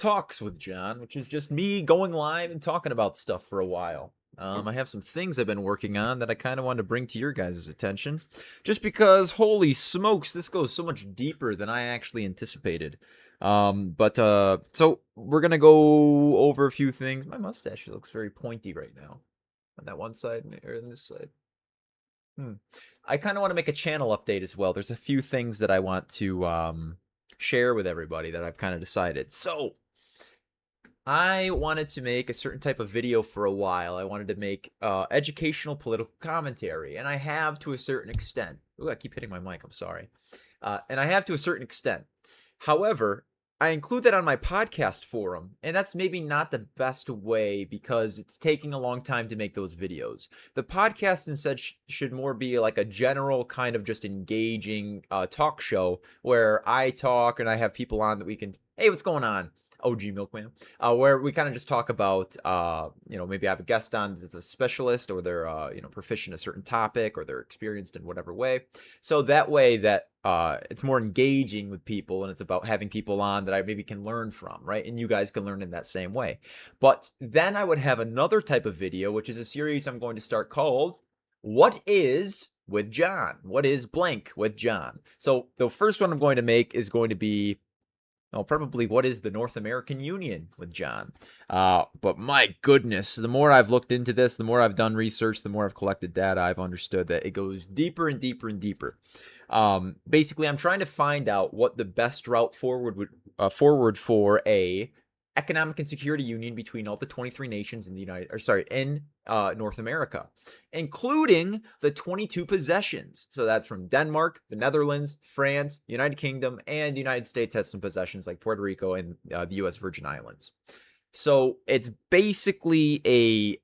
Talks with John, which is just me going live and talking about stuff for a while. I have some things I've been working on that I kind of wanted to bring to your guys' attention, just because, holy smokes, this goes so much deeper than I actually anticipated. So we're gonna go over a few things. My mustache looks very pointy right now, on that one side or on this side. I kind of want to make a channel update as well. There's a few things that I want to share with everybody that I've kind of decided. So I wanted to make a certain type of video for a while. I wanted to make educational political commentary, and I have to a certain extent. Ooh, I keep hitting my mic. I'm sorry. And I have to a certain extent. However, I include that on my podcast forum, and that's maybe not the best way because it's taking a long time to make those videos. The podcast instead should more be like a general kind of just engaging talk show where I talk and I have people on that we can, hey, what's going on? OG Milkman, where we kind of just talk about, maybe I have a guest on that's a specialist or they're, proficient in a certain topic or they're experienced in whatever way. So that way that it's more engaging with people and it's about having people on that I maybe can learn from, right? And you guys can learn in that same way. But then I would have another type of video, which is a series I'm going to start called What is with John? What is blank with John? So the first one I'm going to make is going to be probably what is the North American Union with John. But my goodness, the more I've looked into this, the more I've done research, the more I've collected data, I've understood that it goes deeper and deeper and deeper. Basically, I'm trying to find out what the best route forward for a economic and security union between all the 23 nations in North America, including the 22 possessions. So that's from Denmark, the Netherlands, France, United Kingdom, and the United States has some possessions like Puerto Rico and the U.S. Virgin Islands. So it's basically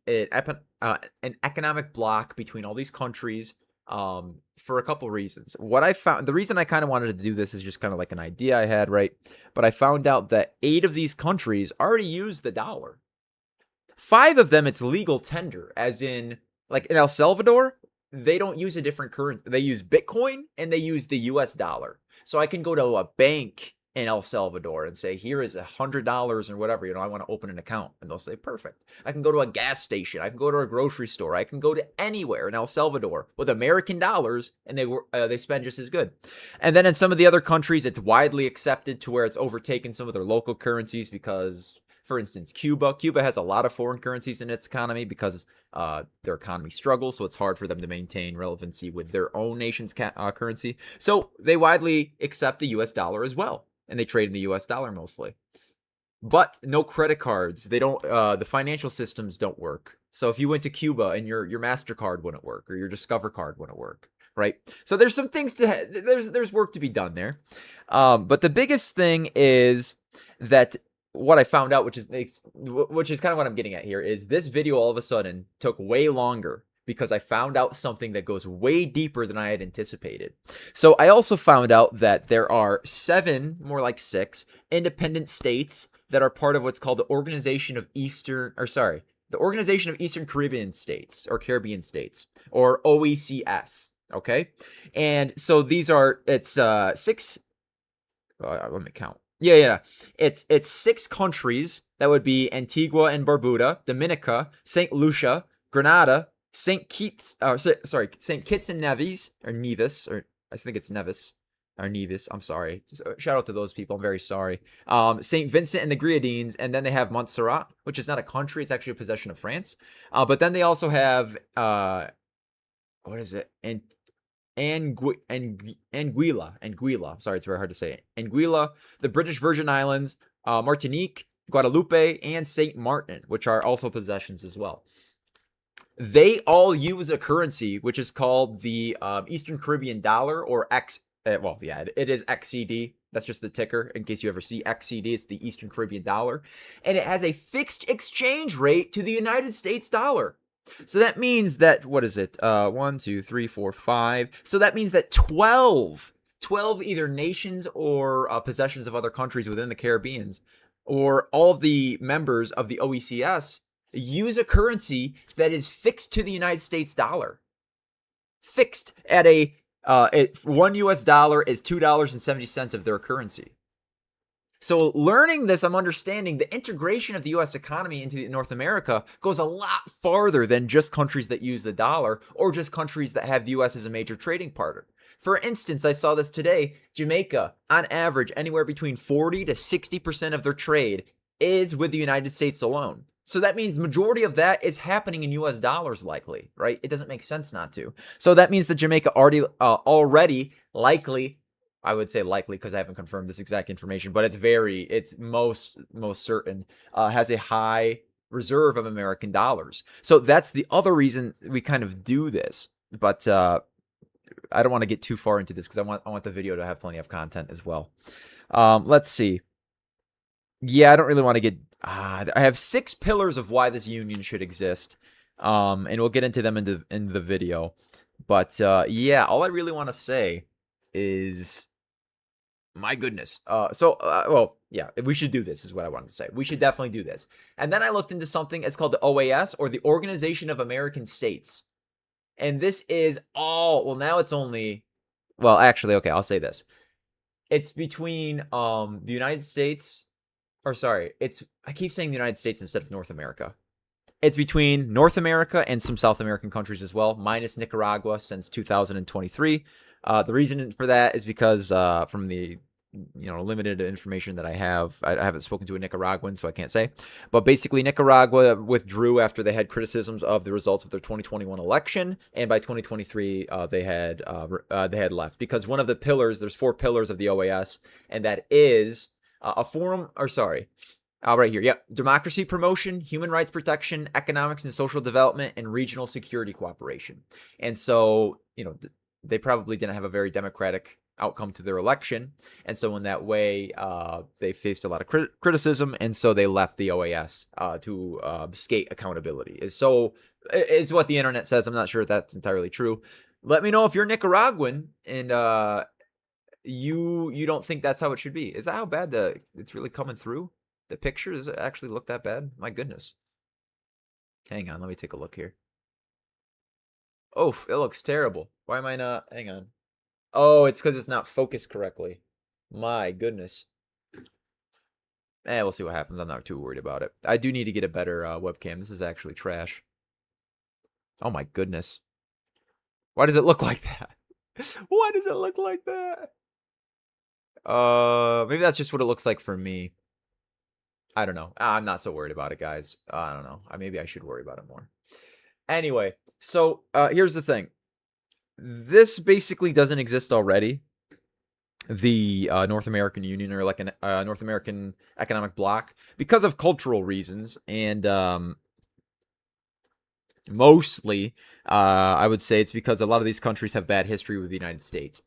an economic bloc between all these countries for a couple reasons. What I found, the reason I kind of wanted to do this is just kind of like an idea I had, right? But I found out that 8 of these countries already use the dollar. 5 of them, it's legal tender, as in, like in El Salvador, they don't use a different currency. They use Bitcoin and they use the US dollar. So I can go to a bank in El Salvador and say, here is $100 or whatever, I want to open an account. And they'll say, perfect. I can go to a gas station. I can go to a grocery store. I can go to anywhere in El Salvador with American dollars and they spend just as good. And then in some of the other countries, it's widely accepted to where it's overtaken some of their local currencies for instance, Cuba has a lot of foreign currencies in its economy because their economy struggles, so it's hard for them to maintain relevancy with their own nation's currency. So they widely accept the US dollar as well. And they trade in the US dollar mostly. But no credit cards. They don't, the financial systems don't work. So if you went to Cuba and your MasterCard wouldn't work or your Discover card wouldn't work, right? So there's some things there's work to be done there. But the biggest thing is that what I found out, which is kind of what I'm getting at here, is this video all of a sudden took way longer because I found out something that goes way deeper than I had anticipated. So I also found out that there are 7, more like 6, independent states that are part of what's called the Organization of Eastern Caribbean States, or Caribbean States, or OECS, okay? And so it's 6, let me count. Yeah. It's 6 countries. That would be Antigua and Barbuda, Dominica, St. Lucia, Grenada, St. Kitts and Nevis, or Nevis, or I think it's Nevis, or Nevis. I'm sorry. Shout out to those people. I'm very sorry. St. Vincent and the Grenadines, and then they have Montserrat, which is not a country. It's actually a possession of France. But then they also have, what is it? Anguilla. Sorry, it's very hard to say. Anguilla, the British Virgin Islands, Martinique, Guadeloupe, and St. Martin, which are also possessions as well. They all use a currency which is called the Eastern Caribbean dollar, or it is XCD. That's just the ticker in case you ever see XCD. It's the Eastern Caribbean dollar. And it has a fixed exchange rate to the United States dollar. So that means that, what is it? 1, 2, 3, 4, 5. So that means that 12 either nations or possessions of other countries within the Caribbean, or all of the members of the OECS, use a currency that is fixed to the United States dollar. Fixed at $1 US is $2.70 of their currency. So learning this, I'm understanding the integration of the U.S. economy into North America goes a lot farther than just countries that use the dollar or just countries that have the U.S. as a major trading partner. For instance, I saw this today. Jamaica, on average, anywhere between 40 to 60% of their trade is with the United States alone. So that means majority of that is happening in U.S. dollars, likely, right? It doesn't make sense not to. So that means that Jamaica already likely, I would say likely because I haven't confirmed this exact information, but it's most certain, has a high reserve of American dollars. So that's the other reason we kind of do this. But I don't want to get too far into this because I want the video to have plenty of content as well. Let's see. Yeah, I don't really want to get. I have 6 pillars of why this union should exist, and we'll get into them in the video. But yeah, all I really want to say is, my goodness. Well, yeah, we should do this. Is what I wanted to say. We should definitely do this. And then I looked into something. It's called the OAS, or the Organization of American States. And this is all. Well, now it's only. Well, actually, okay, I'll say this. It's between the United States. Or sorry, I keep saying the United States instead of North America. It's between North America and some South American countries as well, minus Nicaragua since 2023. The reason for that is because from the limited information that I haven't spoken to a Nicaraguan, so I can't say. But basically, Nicaragua withdrew after they had criticisms of the results of their 2021 election, and by 2023 they had left because one of the pillars. There's 4 pillars of the OAS, and that is a forum, or sorry, right here. Yep. Democracy promotion, human rights protection, economics and social development, and regional security cooperation. And so, they probably didn't have a very democratic outcome to their election. And so in that way, they faced a lot of criticism. And so they left the OAS to skate accountability. Is what the internet says. I'm not sure if that's entirely true. Let me know if you're Nicaraguan and you don't think that's how it should be. Is that how bad it's really coming through? The picture, does it actually look that bad? My goodness. Hang on, let me take a look here. Oh, it looks terrible. Why am I not? Hang on. Oh, it's because it's not focused correctly. My goodness. We'll see what happens. I'm not too worried about it. I do need to get a better webcam. This is actually trash. Oh my goodness. Why does it look like that? Why does it look like that? Maybe that's just what it looks like for me. I don't know. I'm not so worried about it, guys. I don't know. Maybe I should worry about it more. Anyway, so here's the thing. This basically doesn't exist already. The North American Union, or like a North American Economic Bloc, because of cultural reasons, and mostly, I would say it's because a lot of these countries have bad history with the United States.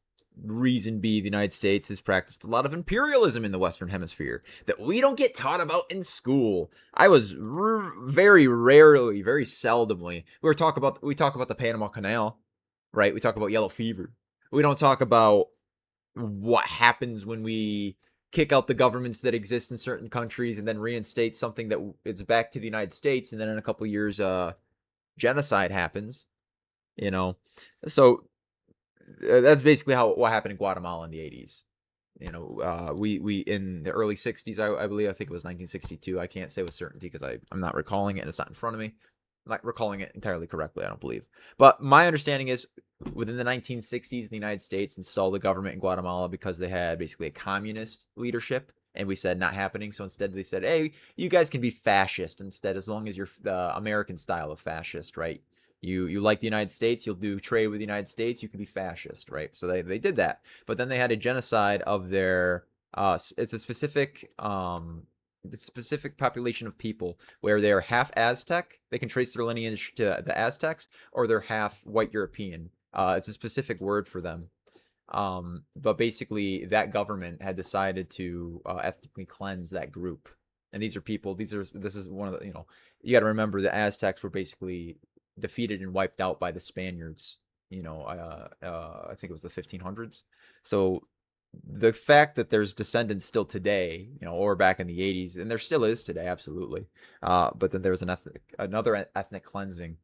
Reason be, the United States has practiced a lot of imperialism in the Western Hemisphere that we don't get taught about in school. I was very rarely, very seldomly. We talk about the Panama Canal, right? We talk about yellow fever. We don't talk about what happens when we kick out the governments that exist in certain countries and then reinstate something that is back to the United States, and then in a couple of years, genocide happens. So that's basically what happened in Guatemala in the 80s. We in the early 60s, I believe, I think it was 1962. I can't say with certainty because I'm not recalling it and it's not in front of me. I'm not recalling it entirely correctly, I don't believe. But my understanding is within the 1960s, the United States installed a government in Guatemala because they had basically a communist leadership. And we said not happening. So instead they said, hey, you guys can be fascist instead, as long as you're the American style of fascist, right? You like the United States, you'll do trade with the United States, you can be fascist, right? So they did that. But then they had a genocide of their it's a specific population of people where they're half Aztec. They can trace their lineage to the Aztecs, or they're half white European. It's a specific word for them. But basically that government had decided to ethnically cleanse that group. And these are people, this is one of the, you got to remember the Aztecs were basically defeated and wiped out by the Spaniards, I think it was the 1500s. So the fact that there's descendants still today, or back in the 80s, and there still is today, absolutely. But then there was another ethnic cleansing.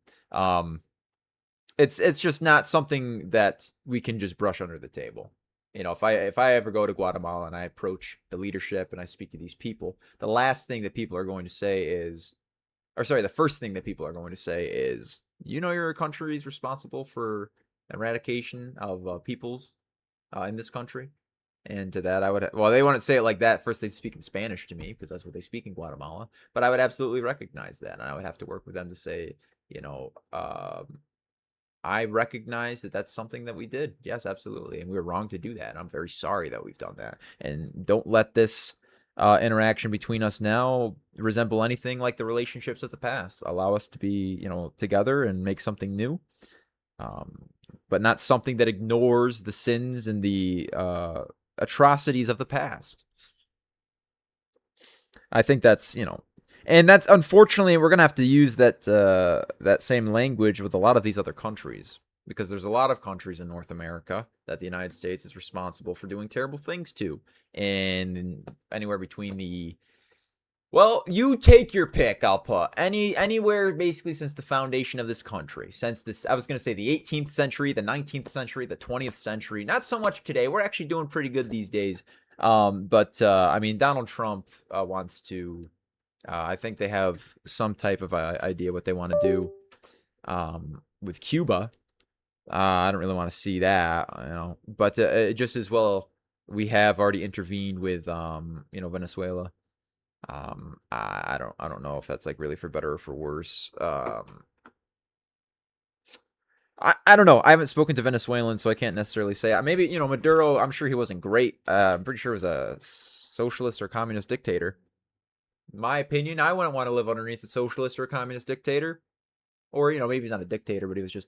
It's just not something that we can just brush under the table. if I ever go to Guatemala and I approach the leadership and I speak to these people, the last thing that people are going to say is, or sorry, the first thing that people are going to say is, your country is responsible for eradication of peoples in this country. And to that, I would, well, they wouldn't say it like that. First, they'd speak in Spanish to me because that's what they speak in Guatemala. But I would absolutely recognize that. And I would have to work with them to say, you know, I recognize that that's something that we did. Yes, absolutely. And we were wrong to do that. And I'm very sorry that we've done that. And don't let this interaction between us now resemble anything like the relationships of the past. Allow us to be, together and make something new. But not something that ignores the sins and the atrocities of the past. I think that's, and that's, unfortunately, we're going to have to use that same language with a lot of these other countries, because there's a lot of countries in North America that the United States is responsible for doing terrible things to. And anywhere between well, you take your pick, I'll put. Anywhere basically since the foundation of this country. Since I was going to say the 18th century, the 19th century, the 20th century. Not so much today. We're actually doing pretty good these days. But I mean, Donald Trump wants to, I think they have some type of idea what they want to do with Cuba. I don't really want to see that, but just as well, we have already intervened with, Venezuela. I don't know if that's like really for better or for worse. I don't know. I haven't spoken to Venezuelans, so I can't necessarily say. Maybe, Maduro, I'm sure he wasn't great. I'm pretty sure he was a socialist or communist dictator. In my opinion, I wouldn't want to live underneath a socialist or a communist dictator. Or, maybe he's not a dictator, but he was just,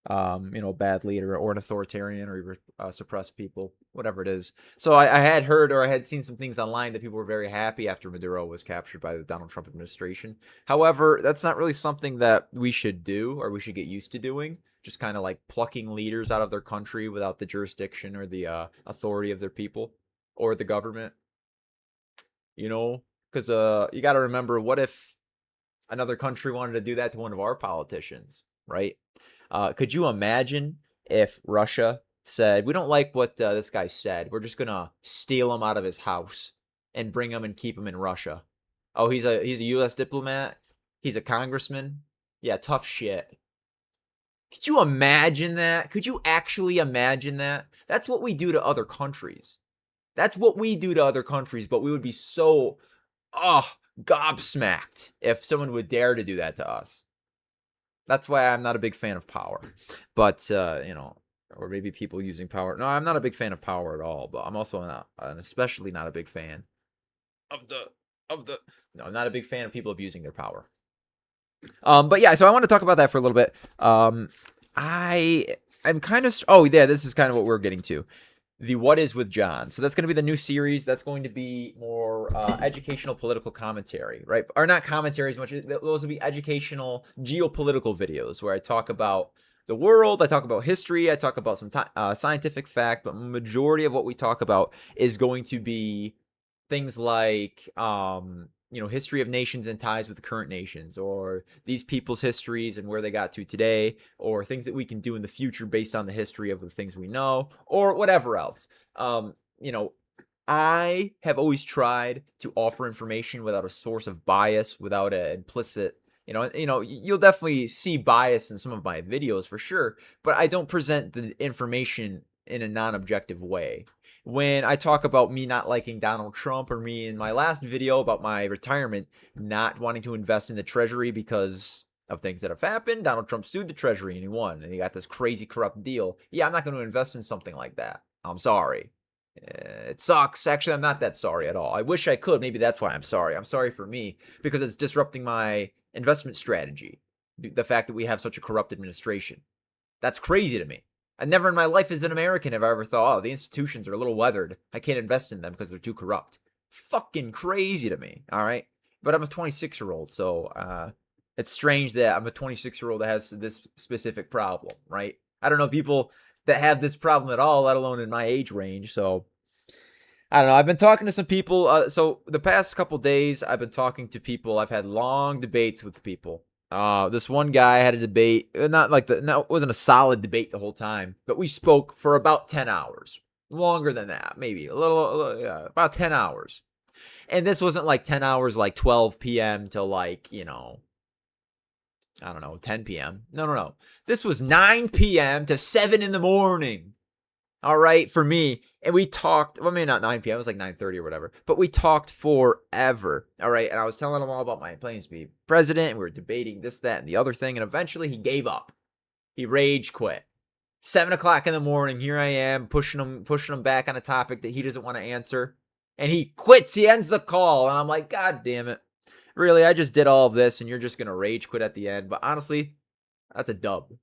a bad leader or an authoritarian, or he suppressed people, whatever it is. So I had heard, or I had seen some things online that people were very happy after Maduro was captured by the Donald Trump administration. However, that's not really something that we should do, or we should get used to doing. Just kind of like plucking leaders out of their country without the jurisdiction or the authority of their people or the government. Because you got to remember, what if another country wanted to do that to one of our politicians, right? Could you imagine if Russia said, we don't like what this guy said, we're just going to steal him out of his house and bring him and keep him in Russia? Oh, he's a U.S. diplomat? He's a congressman? Yeah, tough shit. Could you imagine that? Could you actually imagine that? That's what we do to other countries. That's what we do to other countries, but we would be so, gobsmacked if someone would dare to do that to us. That's why I'm not a big fan of power. But, or maybe people using power. No, I'm not a big fan of power at all, but I'm also not, and especially not a big fan no, I'm not a big fan of people abusing their power. But yeah, so I want to talk about that for a little bit. I'm kind of, this is kind of what we're getting to. The What Is with John. So that's going to be the new series. That's going to be more educational political commentary, right? Or not commentary as much. Those will be educational geopolitical videos where I talk about the world, I talk about history, I talk about some scientific fact, but majority of what we talk about is going to be things like history of nations and ties with the current nations, or these people's histories and where they got to today, or things that we can do in the future based on the history of the things we know, or whatever else. I have always tried to offer information without a source of bias, without an implicit, you'll definitely see bias in some of my videos for sure, but I don't present the information in a non-objective way. When I talk about me not liking Donald Trump, or me in my last video about my retirement not wanting to invest in the Treasury because of things that have happened, Donald Trump sued the Treasury and he won, and he got this crazy corrupt deal. Yeah, I'm not going to invest in something like that. I'm sorry. It sucks. Actually, I'm not that sorry at all. I wish I could. Maybe that's why I'm sorry. I'm sorry for me because it's disrupting my investment strategy. The fact that we have such a corrupt administration. That's crazy to me. I never in my life as an American have I ever thought, the institutions are a little weathered. I can't invest in them because they're too corrupt. Fucking crazy to me, all right? But I'm a 26-year-old, so it's strange that I'm a 26-year-old that has this specific problem, right? I don't know people that have this problem at all, let alone in my age range, so I don't know. I've been talking to some people. So the past couple days, I've been talking to people. I've had long debates with people. This one guy had a debate, it wasn't a solid debate the whole time, but we spoke for about 10 hours. Longer than that, maybe a little yeah, about 10 hours. And this wasn't like 10 hours, like 12 p.m. to like, I don't know, 10 p.m. No. This was 9 p.m. to 7 in the morning. All right, for me. And we talked, well, maybe not 9 p.m. It was like 9:30 or whatever. But we talked forever. All right. And I was telling him all about my plans to be president. And we were debating this, that, and the other thing. And eventually he gave up. He rage quit. 7 o'clock in the morning, here I am, pushing him back on a topic that he doesn't want to answer. And he quits. He ends the call. And I'm like, God damn it. Really, I just did all of this and you're just going to rage quit at the end. But honestly, that's a dub.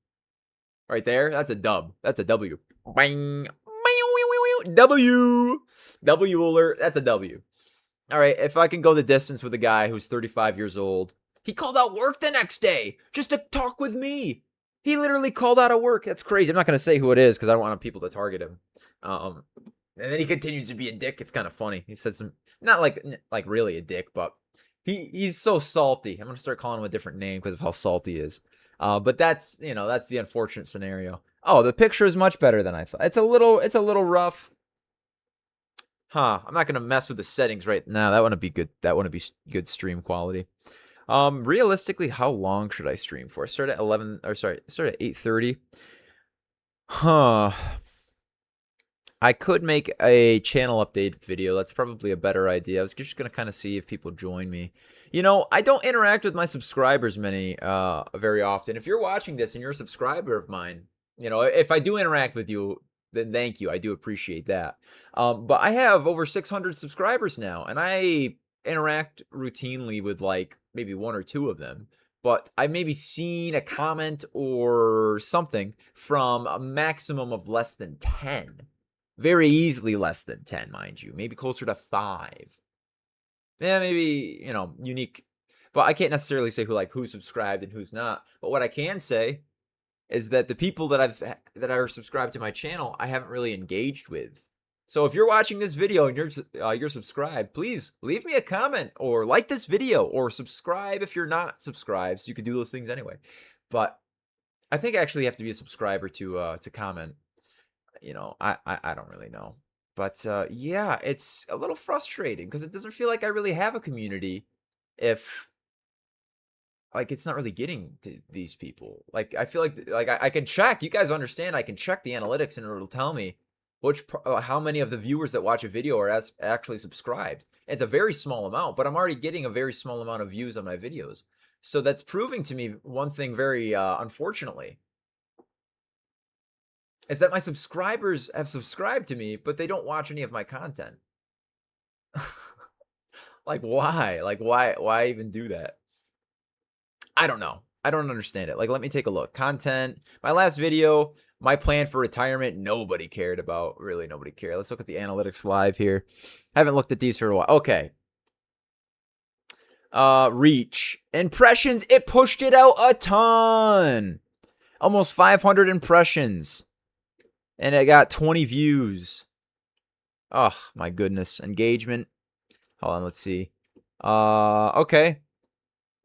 Right there, that's a dub. That's a W. Bang. W. W alert. That's a W. All right, if I can go the distance with a guy who's 35 years old. He called out work the next day just to talk with me. He literally called out of work. That's crazy. I'm not going to say who it is because I don't want people to target him. And then he continues to be a dick. It's kind of funny. He said some, not like really a dick, but he's so salty. I'm going to start calling him a different name because of how salty he is. But that's the unfortunate scenario. Oh, the picture is much better than I thought. It's a little rough. I'm not going to mess with the settings right now. That wouldn't be good. That wouldn't be good stream quality. Realistically, how long should I stream for? Start at 8:30. I could make a channel update video. That's probably a better idea. I was just going to kind of see if people join me. I don't interact with my subscribers very often. If you're watching this and you're a subscriber of mine, if I do interact with you, then thank you. I do appreciate that. But I have over 600 subscribers now, and I interact routinely with like maybe one or two of them. But I maybe seen a comment or something from a maximum of less than 10. Very easily less than 10, mind you. Maybe closer to 5. Yeah, maybe, unique. But I can't necessarily say who's subscribed and who's not. But what I can say is that the people that are subscribed to my channel, I haven't really engaged with. So if you're watching this video and you're subscribed, please leave me a comment or like this video or subscribe if you're not subscribed. So you can do those things anyway. But I think I actually have to be a subscriber to comment. I don't really know. But yeah, it's a little frustrating because it doesn't feel like I really have a community if it's not really getting to these people. Like I feel like I can check. You guys understand? I can check the analytics and it'll tell me how many of the viewers that watch a video are actually subscribed. It's a very small amount, but I'm already getting a very small amount of views on my videos. So that's proving to me one thing very unfortunately. Is that my subscribers have subscribed to me, but they don't watch any of my content. Like why? Like why even do that? I don't know. I don't understand it. Like, let me take a look. Content. My last video, my plan for retirement, nobody cared about. Really, nobody cared. Let's look at the analytics live here. I haven't looked at these for a while. Okay. Reach. Impressions, it pushed it out a ton. Almost 500 impressions. And it got 20 views. Oh, my goodness. Engagement. Hold on, let's see. Okay.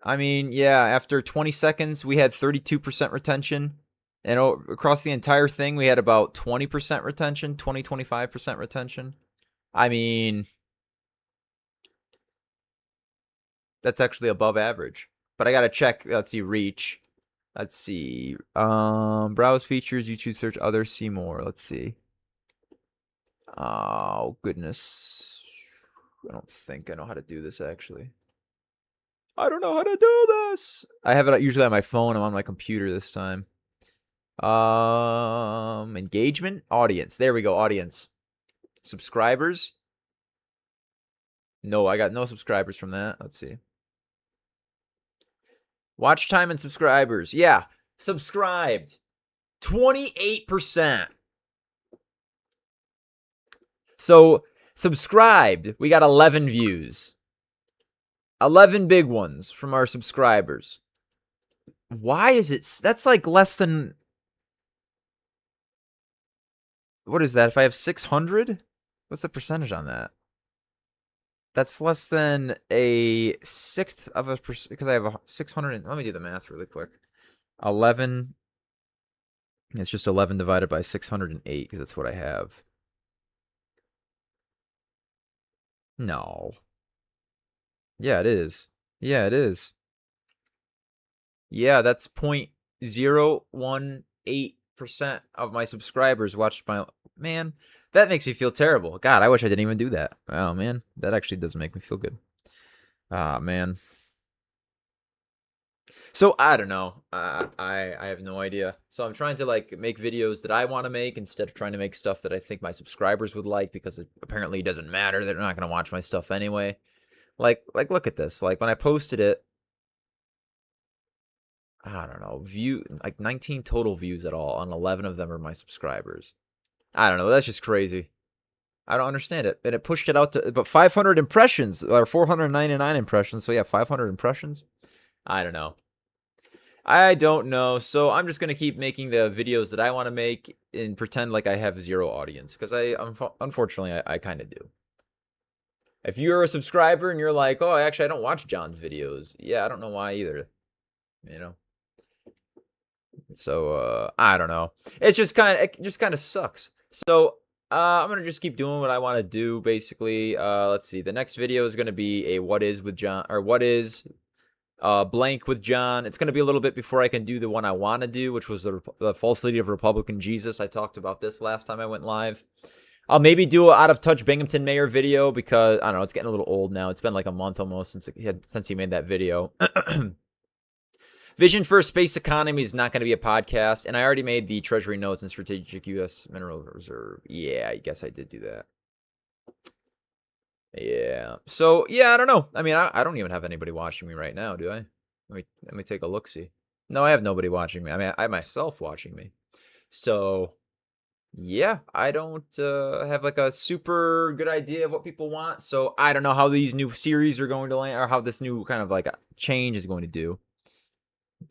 I mean, yeah, after 20 seconds, we had 32% retention. And across the entire thing, we had about 20% retention, 25% retention. I mean, that's actually above average. But I got to check. Let's see, reach. Let's see. Browse features, YouTube search, others, see more. Let's see. Oh, goodness. I don't think I know how to do this, actually. I don't know how to do this. I have it usually on my phone. I'm on my computer this time. Engagement, audience. There we go, audience. Subscribers. No, I got no subscribers from that. Let's see. Watch time and subscribers. Yeah, subscribed. 28%. So, subscribed, we got 11 views. 11 big ones from our subscribers. Why is it? That's like less than. What is that? If I have 600? What's the percentage on that? That's less than a sixth of a percent. Because I have 600. Let me do the math really quick. 11. It's just 11 divided by 608 because that's what I have. No. Yeah, it is. Yeah, it is. Yeah, that's 0.018% of my subscribers watched my... Man, that makes me feel terrible. God, I wish I didn't even do that. Oh, man. That actually does make me feel good. Ah, man. So, I don't know. I have no idea. So, I'm trying to, like, make videos that I want to make instead of trying to make stuff that I think my subscribers would like, because it apparently doesn't matter. They're not going to watch my stuff anyway. Like, look at this. Like, when I posted it, I don't know, like 19 total views at all, and 11 of them are my subscribers. I don't know, that's just crazy. I don't understand it. And it pushed it out to but 500 impressions, or 499 impressions. So yeah, 500 impressions. I don't know. I don't know. So I'm just gonna keep making the videos that I want to make and pretend like I have zero audience, because unfortunately I kind of do. If you're a subscriber and you're like, oh, actually I don't watch John's videos, yeah, I don't know why either. You know. So I don't know. It just kind of sucks. So I'm gonna just keep doing what I want to do. Basically, let's see. The next video is gonna be a what is with John, or what is blank with John. It's gonna be a little bit before I can do the one I want to do, which was the falsity of Republican Jesus. I talked about this last time I went live. I'll maybe do an out of touch Binghamton Mayor video, because I don't know, it's getting a little old now. It's been like a month almost since he made that video. Vision for a Space Economy is not going to be a podcast, and I already made the Treasury Notes and Strategic U.S. Mineral Reserve. Yeah, I guess I did do that. Yeah. So, yeah, I don't know. I mean, I don't even have anybody watching me right now, do I? Let me take a look-see. No, I have nobody watching me. I mean, I myself watching me. So, yeah, I don't have like a super good idea of what people want. So, I don't know how these new series are going to land, or how this new kind of like change is going to do.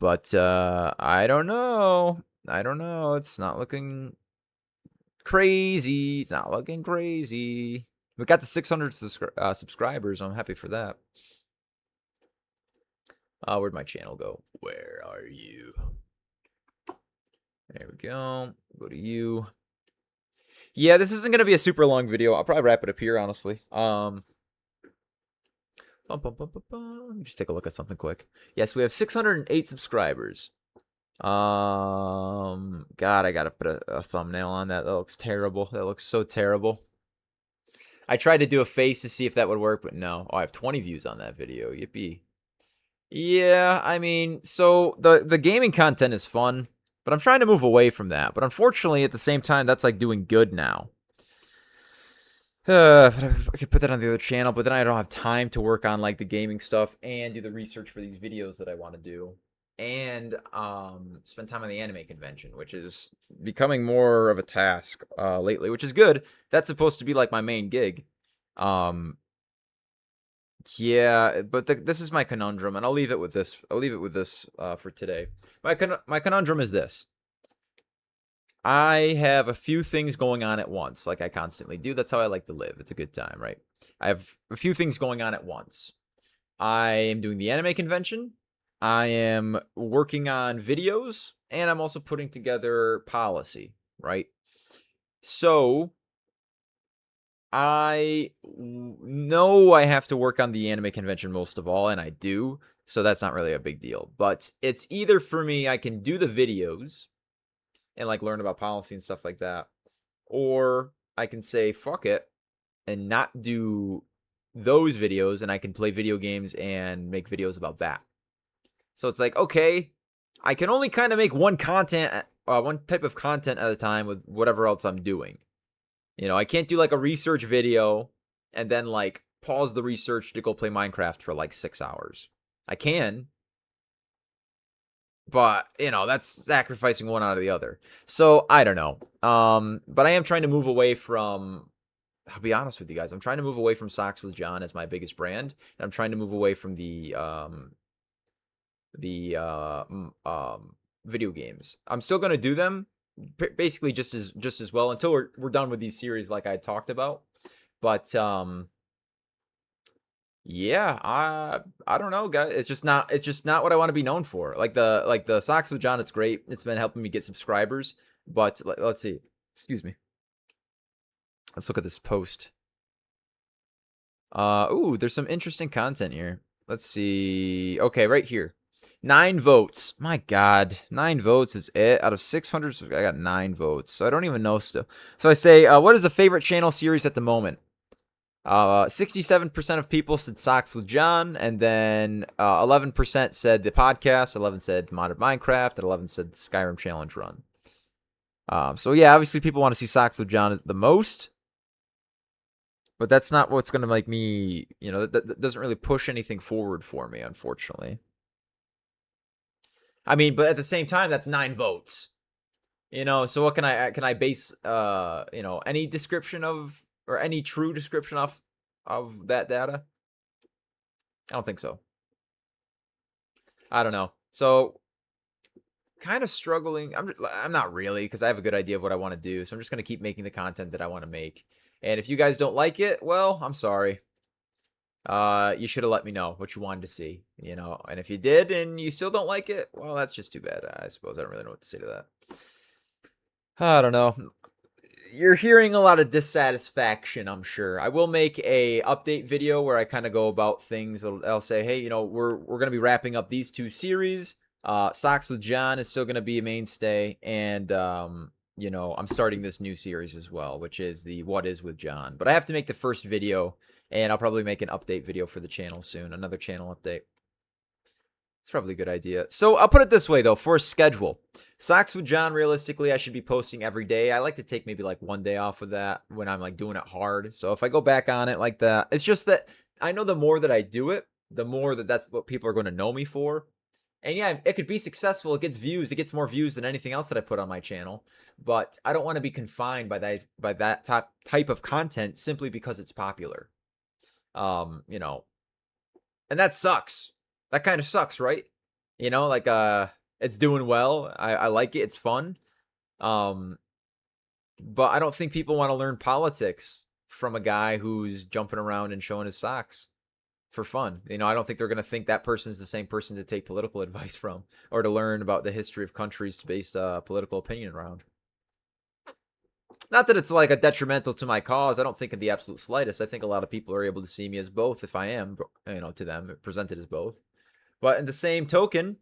But I don't know. I don't know. It's not looking crazy. It's not looking crazy. We got the 600 subscribers. I'm happy for that. Where'd my channel go? Where are you? There we go. Go to you. Yeah, this isn't gonna be a super long video. I'll probably wrap it up here, honestly. Let me just take a look at something quick. Yes, we have 608 subscribers. God, I gotta put a thumbnail on that. That looks terrible. That looks so terrible. I tried to do a face to see if that would work, but no. Oh, I have 20 views on that video. Yippee. Yeah, I mean, so the gaming content is fun, but I'm trying to move away from that. But unfortunately, at the same time, that's like doing good now. I could put that on the other channel, but then I don't have time to work on like the gaming stuff and do the research for these videos that I want to do, and spend time on the anime convention, which is becoming more of a task lately, which is good. That's supposed to be like my main gig. Yeah, but this is my conundrum, and I'll leave it with this. I'll leave it with this for today. My conundrum is this. I have a few things going on at once, like I constantly do. That's how I like to live. It's a good time, right? I have a few things going on at once. I am doing the anime convention. I am working on videos, and I'm also putting together policy, right? So I know I have to work on the anime convention most of all, and I do. So that's not really a big deal. But it's either for me, I can do the videos and like learn about policy and stuff like that, or I can say fuck it and not do those videos, and I can play video games and make videos about that. So it's like, okay, I can only kind of make one type of content at a time with whatever else I'm doing. You know, I can't do like a research video and then like pause the research to go play Minecraft for like 6 hours. I can, but you know, that's sacrificing one out of the other. So I don't know. But I am trying to move away from, I'll be honest with you guys, I'm trying to move away from Socks with John as my biggest brand, and I'm trying to move away from the video games. I'm still going to do them basically just as well until we're done with these series like I talked about. But yeah, I don't know, guys. It's just not what I want to be known for. Like the Socks with John, it's great. It's been helping me get subscribers, but let's see. Excuse me. Let's look at this post. Ooh, there's some interesting content here. Let's see. Okay, right here. 9 votes. My God, 9 votes is it out of 600. So I got 9 votes. So I don't even know still. So I say, what is the favorite channel series at the moment? 67% of people said Socks with John, and then 11% said the podcast, 11 said Modern Minecraft, and 11 said Skyrim Challenge Run. So yeah, obviously people want to see Socks with John the most. But that's not what's going to make me, that doesn't really push anything forward for me, unfortunately. I mean, but at the same time, that's 9 votes. So what can I base, any description of, or any true description of that data? I don't think so. I don't know. So kind of struggling. I'm not really, because I have a good idea of what I want to do. So I'm just going to keep making the content that I want to make. And if you guys don't like it, well, I'm sorry. You should have let me know what you wanted to see, and if you did and you still don't like it, well, that's just too bad, I suppose. I don't really know what to say to that. I don't know. You're hearing a lot of dissatisfaction, I'm sure. I will make a update video where I kind of go about things. I'll say, hey, we're going to be wrapping up these 2 series. Socks with John is still going to be a mainstay, and I'm starting this new series as well, which is the What Is with John. But I have to make the first video, and I'll probably make an update video for the channel soon, another channel update. It's probably a good idea. So I'll put it this way, though, for a schedule. Socks with John, realistically, I should be posting every day. I like to take maybe like 1 day off of that when I'm like doing it hard. So if I go back on it like that, it's just that I know the more that I do it, the more that's what people are going to know me for. And yeah, it could be successful. It gets views. It gets more views than anything else that I put on my channel. But I don't want to be confined by that type of content simply because it's popular. And that sucks. That kind of sucks, right? It's doing well. I like it. It's fun. But I don't think people want to learn politics from a guy who's jumping around and showing his socks for fun. I don't think they're going to think that person's the same person to take political advice from or to learn about the history of countries based political opinion around. Not that it's like a detrimental to my cause. I don't think in the absolute slightest. I think a lot of people are able to see me as both if I am, to them, presented as both. But in the same token,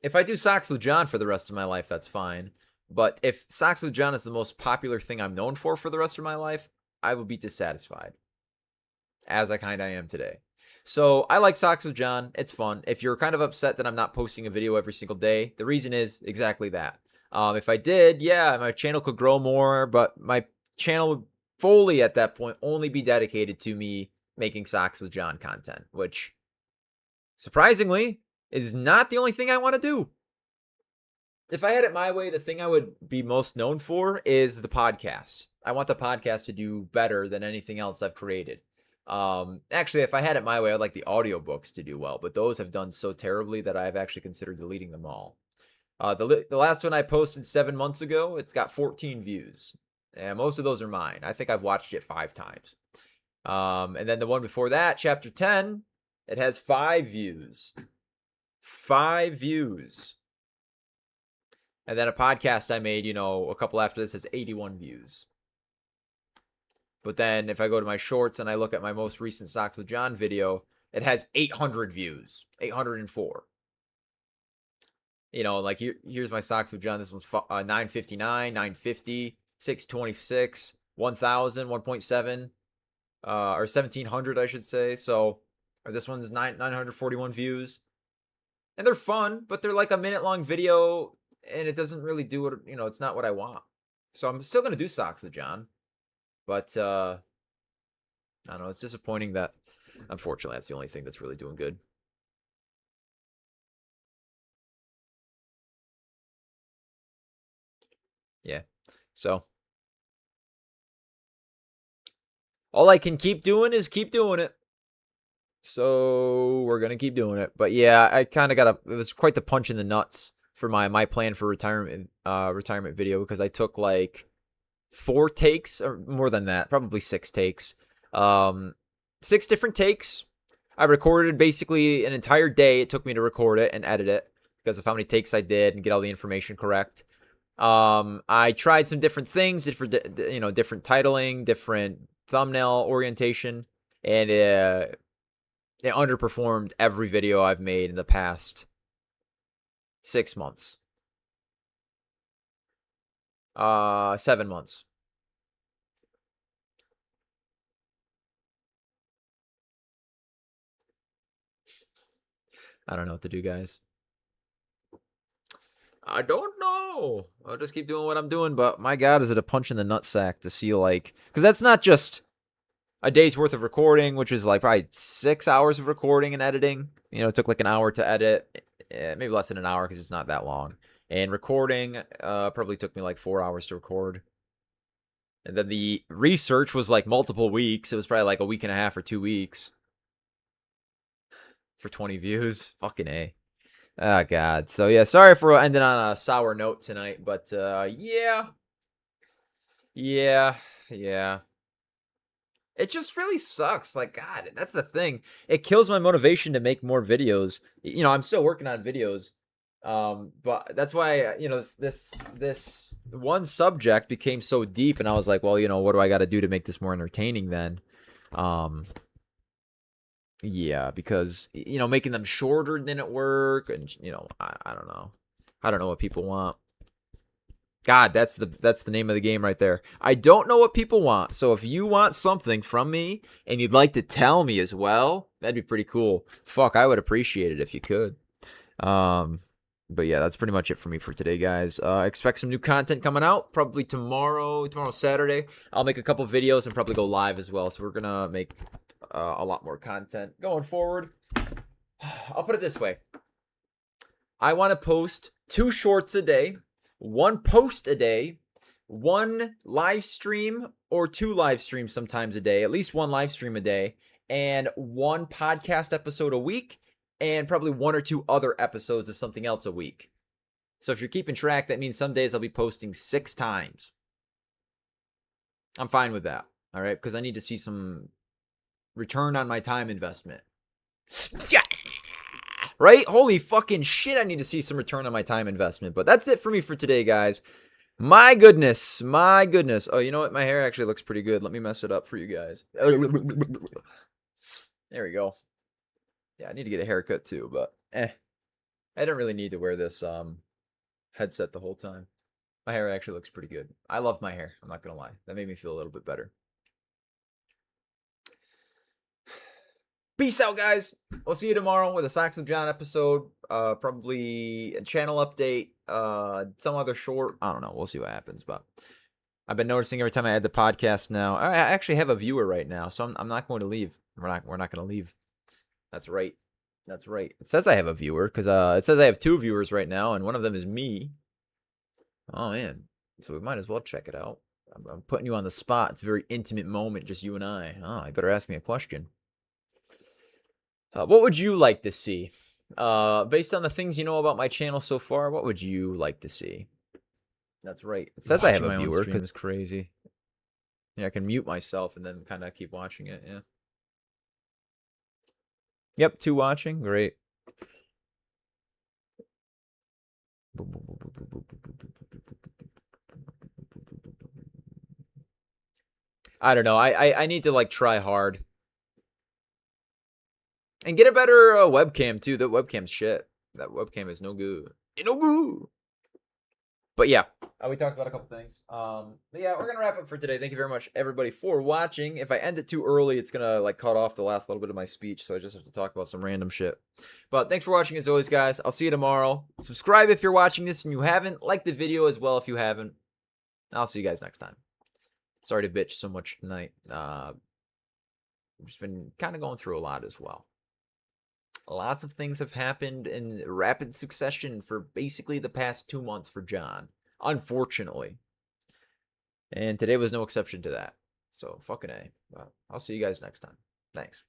if I do Socks with John for the rest of my life, that's fine. But if Socks with John is the most popular thing I'm known for the rest of my life, I will be dissatisfied. As I kind of am today. So I like Socks with John. It's fun. If you're kind of upset that I'm not posting a video every single day, the reason is exactly that. If I did, yeah, my channel could grow more, but my channel would fully at that point only be dedicated to me making Socks with John content, which surprisingly is not the only thing I want to do. If I had it my way, the thing I would be most known for is the podcast. I want the podcast to do better than anything else I've created. Actually, if I had it my way, I'd like the audiobooks to do well, but those have done so terribly that I've actually considered deleting them all. The last one I posted 7 months ago, it's got 14 views. And most of those are mine. I think I've watched it 5 times. And then the one before that, chapter 10, it has 5 views. 5 views. And then a podcast I made, a couple after this has 81 views. But then if I go to my shorts and I look at my most recent Socks with John video, it has 800 views. 804. Like here's my Socks with John. This one's 959, 950, 626, 1000, 1.7, or 1700, I should say. So this one's 941 views. And they're fun, but they're like a minute-long video, and it doesn't really do what, it's not what I want. So I'm still going to do Socks with John. But, I don't know, it's disappointing that, unfortunately, that's the only thing that's really doing good. Yeah, so all I can keep doing is keep doing it. So we're gonna keep doing it. But yeah, I kind of it was quite the punch in the nuts for my plan for retirement video, because I took like 4 takes, or more than that, probably 6 takes. 6 different takes. I recorded basically an entire day. It took me to record it and edit it because of how many takes I did and get all the information correct. I tried some different things, different titling, different thumbnail orientation, and it underperformed every video I've made in the past 6 months. 7 months. I don't know what to do, guys. I don't know. I'll just keep doing what I'm doing, but my God, is it a punch in the nutsack to see, like, because that's not just a day's worth of recording, which is like probably 6 hours of recording and editing. You know, it took like an hour to edit, maybe less than an hour because it's not that long. And recording probably took me like 4 hours to record. And then the research was like multiple weeks. It was probably like a week and a half or 2 weeks for 20 views. Fucking A. Oh, God. So, yeah, sorry for ending on a sour note tonight, but yeah. It just really sucks. Like, God, that's the thing. It kills my motivation to make more videos. You know, I'm still working on videos. But that's why, you know, this one subject became so deep, and I was like, well, you know, what do I got to do to make this more entertaining then? Yeah, because, you know, making them shorter didn't work, and, you know, I don't know. I don't know what people want. God, that's the name of the game right there. I don't know what people want. So if you want something from me and you'd like to tell me as well, that'd be pretty cool. Fuck, I would appreciate it if you could. But yeah, that's pretty much it for me for today, guys. Expect some new content coming out probably tomorrow Saturday. I'll make a couple videos and probably go live as well. So we're gonna make a lot more content going forward. I'll put it this way. I want to post 2 shorts a day, 1 post a day, 1 live stream or 2 live streams sometimes a day, at least 1 live stream a day, and 1 podcast episode a week, and probably 1 or 2 other episodes of something else a week. So if you're keeping track, that means some days I'll be posting 6 times. I'm fine with that, all right? Because I need to see some return on my time investment. Yeah! Right? Holy fucking shit, I need to see some return on my time investment. But that's it for me for today, guys. My goodness. Oh, you know what? My hair actually looks pretty good. Let me mess it up for you guys. There we go. Yeah, I need to get a haircut too, but I don't really need to wear this headset the whole time. My hair actually looks pretty good. I love my hair. I'm not going to lie. That made me feel a little bit better. Peace out, guys. We'll see you tomorrow with a Socks with John episode. Probably a channel update. Some other short. I don't know. We'll see what happens. But I've been noticing every time I add the podcast now. I actually have a viewer right now, so I'm not going to leave. We're not going to leave. That's right. It says I have a viewer because it says I have 2 viewers right now, and one of them is me. Oh man. So we might as well check it out. I'm putting you on the spot. It's a very intimate moment, just you and I. Oh, I better ask me a question. What would you like to see? Based on the things you know about my channel so far, what would you like to see? That's right. It says I have a viewer because it's crazy. Yeah, I can mute myself and then kind of keep watching it. Yeah. Yep, 2 watching. Great. I don't know. I need to like try hard. And get a better webcam, too. That webcam's shit. That webcam is no good. No good. But yeah, we talked about a couple things. But yeah, we're going to wrap up for today. Thank you very much, everybody, for watching. If I end it too early, it's going to like cut off the last little bit of my speech. So I just have to talk about some random shit. But thanks for watching as always, guys. I'll see you tomorrow. Subscribe if you're watching this and you haven't. Like the video as well if you haven't. I'll see you guys next time. Sorry to bitch so much tonight. I've just been kind of going through a lot as well. Lots of things have happened in rapid succession for basically the past 2 months for John, unfortunately. And today was no exception to that. So, fucking A. I'll see you guys next time. Thanks.